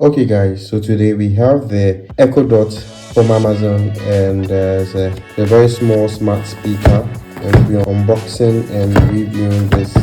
Okay guys, so today we have the Echo Dot from Amazon, and there's a very small smart speaker, and we'll be unboxing and reviewing this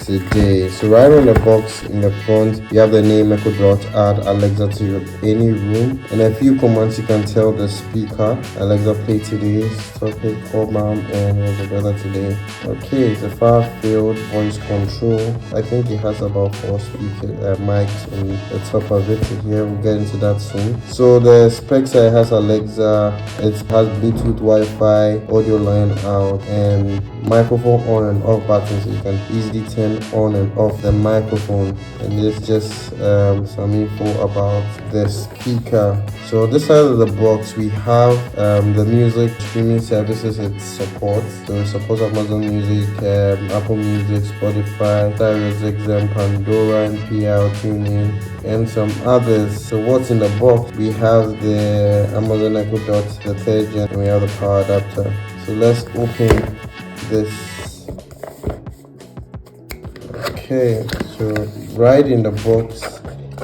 today. So right on the box in the front you have the name Echo Dot. Add Alexa to any room, and a few commands you can tell the speaker. Alexa, play today's topic, call mom, and what's the weather today. Okay, it's a far field voice control. I think it has about 4 mics on the top of it. Here we'll get into that soon. So the specs, it has Alexa, it has Bluetooth, Wi-Fi, audio line out, and microphone on and off buttons, so you can easily turn on and off the microphone. And there's just some info about the speaker. So this side of the box we have the music streaming services it supports. So it supports Amazon Music, Apple Music, Spotify, SiriusXM, Pandora, NPR, TuneIn, and some others. So what's in the box? We have the Amazon Echo Dot, the third gen, and we have the power adapter. So let's open this. Okay, so right in the box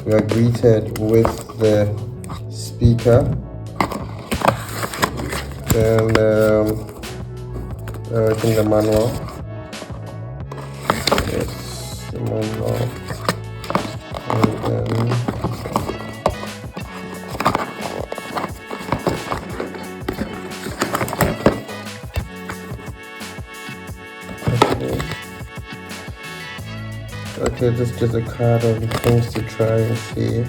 we are greeted with the speaker, and I think the manual. Yes, the manual, and then okay, this is just a card of things to try and see.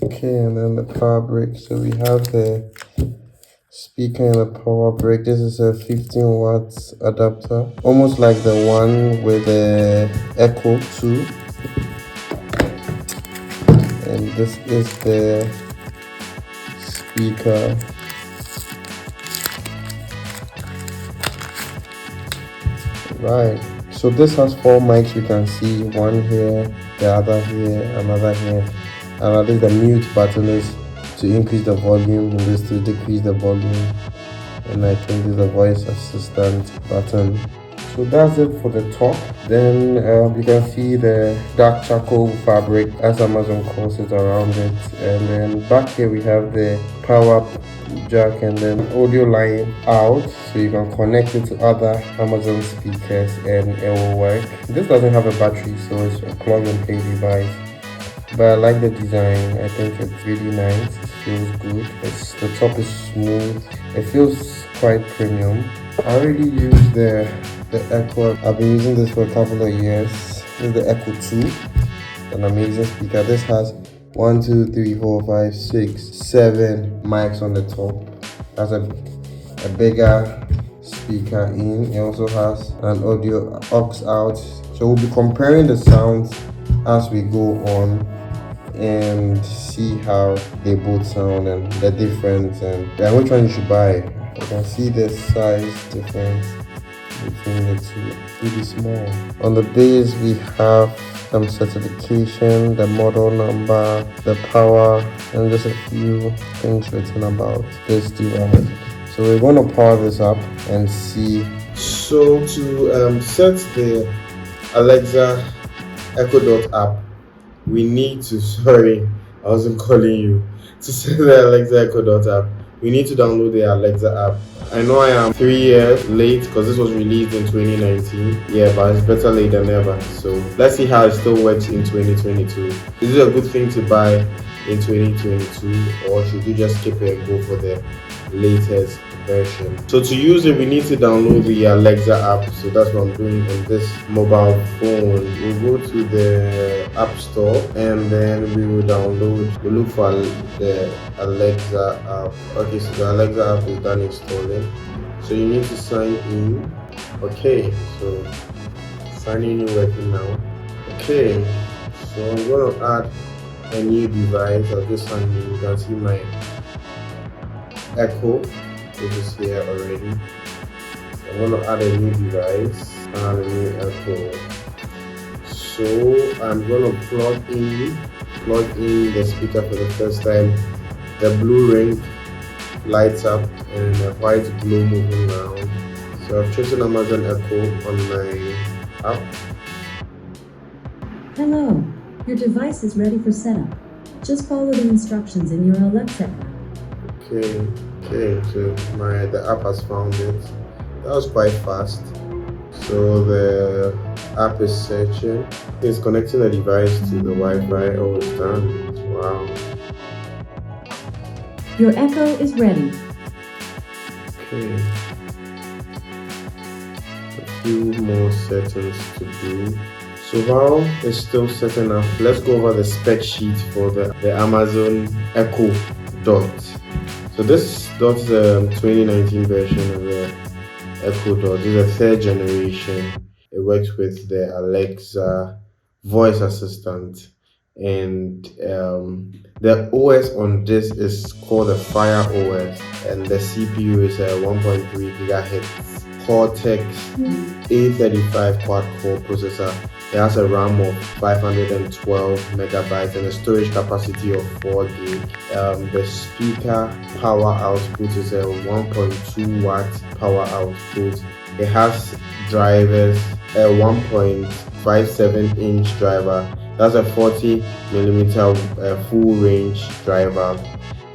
Okay, and then the power brick. So we have the speaker and the power brick. This is a 15 watts adapter, almost like the one with the Echo 2. And this is the speaker. Right, so this has 4 mics. We can see one here, the other here, another here, and I think the mute button is to increase the volume, and this to decrease the volume, and I think this is a voice assistant button. So that's it for the top. Then you can see the dark charcoal fabric, as Amazon calls it, around it. And then back here we have the power jack and then audio line out, so you can connect it to other Amazon speakers and it will work. This doesn't have a battery, so it's a plug and play device, but I like the design. I think it's really nice. It feels good. The top is smooth. It feels quite premium. I already used the Echo. I've been using this for a couple of years. This is the Echo 2, an amazing speaker. This has 1, 2, 3, 4, 5, 6, 7 mics on the top. That's a bigger speaker in. It also has an audio aux out. So we'll be comparing the sounds as we go on and see how they both sound and the difference and which one you should buy. You can see the size difference between the two. Really small. On the base we have some certification, the model number, the power, and just a few things written about this device. So we're going to power this up and see. So to set the Alexa Echo Dot app, we need to, sorry, I wasn't calling you. To set the Alexa Echo Dot app, we need to download the Alexa app. I know I am 3 years late because this was released in 2019. Yeah, but it's better late than never. So let's see how it still works in 2022. Is it a good thing to buy in 2022, or should you just skip it and go for the latest version? So to use it, we need to download the Alexa app. So that's what I'm doing on this mobile phone. We'll go to the App Store and then we will download. We'll look for the Alexa app. Okay, so the Alexa app is done installing. So you need to sign in. Okay, so signing in working now. Okay, so I'm going to add a new device. I'll just sign in. You can see my Echo, which is here already. I'm going to add a new device, add a new Echo. So I'm going to plug in the speaker for the first time. The blue ring lights up and a white glow moving around. So So I've chosen Amazon Echo on my app. Hello, your device is ready for setup. Just follow the instructions in your Alexa app. Okay, so the app has found it. That was quite fast. So the app is searching. It's connecting the device to the Wi-Fi. Oh, it's done. Wow. Your Echo is ready. Okay. A few more settings to do. So while it's still setting up, let's go over the spec sheet for the Amazon Echo Dot. So this Dot is a 2019 version of the Echo Dot. This is a third generation. It works with the Alexa voice assistant, and the OS on this is called the Fire OS, and the CPU is a 1.3 gigahertz Cortex A35 quad-core processor. It has a RAM of 512 megabytes and a storage capacity of 4 gig. The speaker power output is a 1.2 watt power output. It has drivers, a 1.57 inch driver. That's a 40 millimeter full range driver.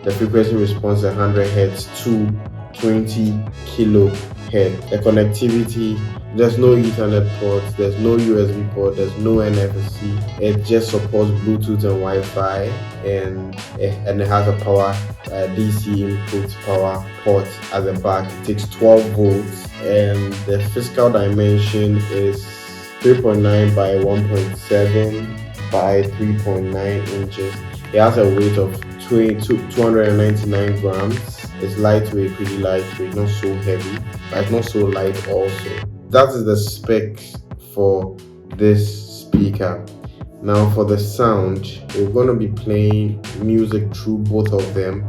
The frequency response is 100 hertz to 20 kilohertz. The connectivity, there's no Ethernet port, there's no USB port, there's no NFC. It just supports Bluetooth and Wi-Fi, and it has a power DC input power port at the back. It takes 12 volts, and the physical dimension is 3.9 by 1.7 by 3.9 inches. It has a weight of 299 grams. It's lightweight, pretty lightweight, not so heavy, but it's not so light also. That is the specs for this speaker. Now for the sound, we're going to be playing music through both of them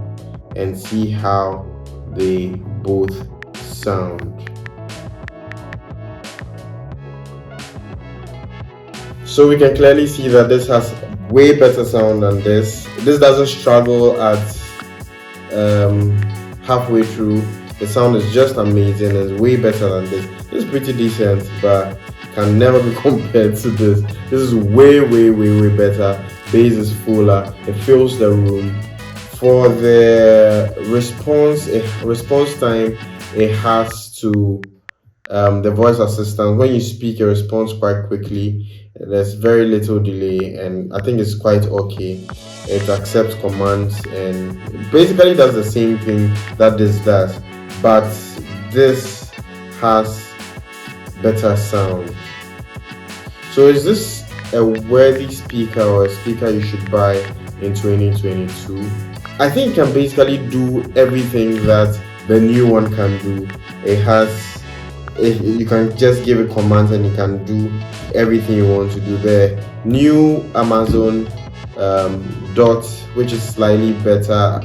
and see how they both sound. So we can clearly see that this has way better sound than this. This doesn't struggle at halfway through. The sound is just amazing. It's way better than this. It's pretty decent, but can never be compared to this. This is way better. Bass is fuller. It fills the room. For the response time, it has to the voice assistant. When you speak, it responds quite quickly. There's very little delay, and I think it's quite okay. It accepts commands and basically does the same thing that this does, but this has better sound. So is this a worthy speaker or a speaker you should buy in 2022? I think it can basically do everything that the new one can do. You can just give it commands and it can do everything you want to do. The new Amazon Dot, which is slightly better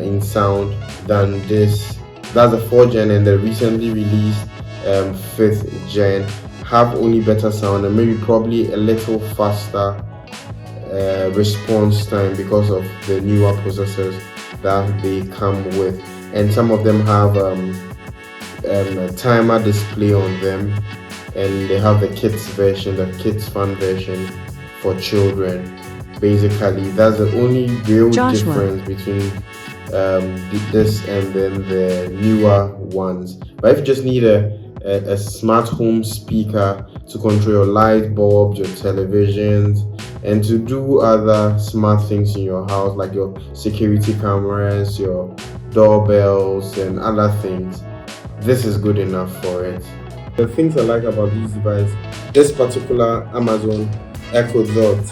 in sound than this, that's the 4th gen, and the recently released 5th gen have only better sound and maybe probably a little faster response time because of the newer processors that they come with, and some of them have a timer display on them, and they have the kids version, the kids fun version for children. Basically, that's the only real difference between this and then the newer ones. But if you just need a smart home speaker to control your light bulbs, your televisions, and to do other smart things in your house like your security cameras, your doorbells, and other things, this is good enough for it. The things I like about this particular Amazon Echo Dot,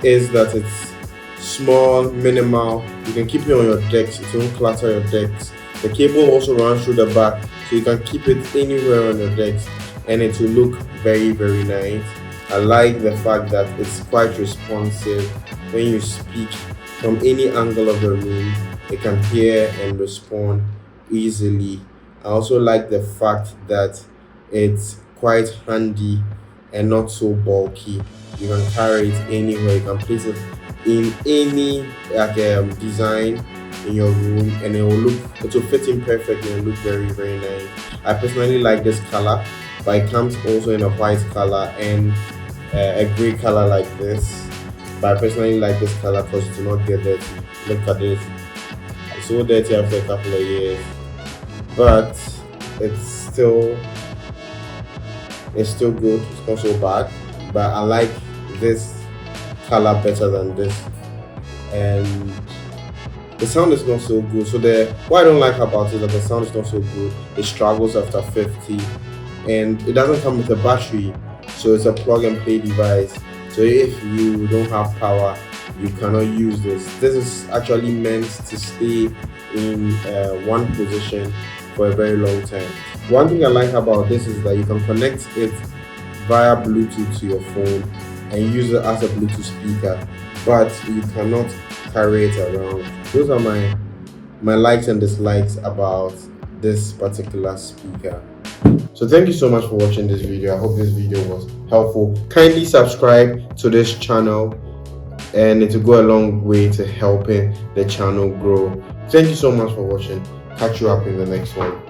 is that it's small, minimal. You can keep it on your decks, it won't clutter your decks. The cable also runs through the back, so you can keep it anywhere on your decks and it will look very nice. I like the fact that it's quite responsive. When you speak from any angle of the room, it can hear and respond easily. I also like the fact that it's quite handy and not so bulky. You can carry it anywhere. You can place it in any design in your room, and it will fit in perfectly and look very, very nice. I personally like this color, but it comes also in a white color and a gray color like this. But I personally like this color because it will not get dirty. Look at this, it's so dirty after a couple of years, but it's still it's still good. It's not so bad, but I like this color better than this, and the sound is not so good. So what I don't like about it is that the sound is not so good. It struggles after 50, and it doesn't come with a battery, so it's a plug and play device. So if you don't have power, you cannot use this. This is actually meant to stay in one position for a very long time. One thing I like about this is that you can connect it via Bluetooth to your phone and use it as a Bluetooth speaker, but you cannot carry it around. Those are my likes and dislikes about this particular speaker. So thank you so much for watching this video. I hope this video was helpful. Kindly subscribe to this channel, and it will go a long way to helping the channel grow. Thank you so much for watching. Catch you up in the next one.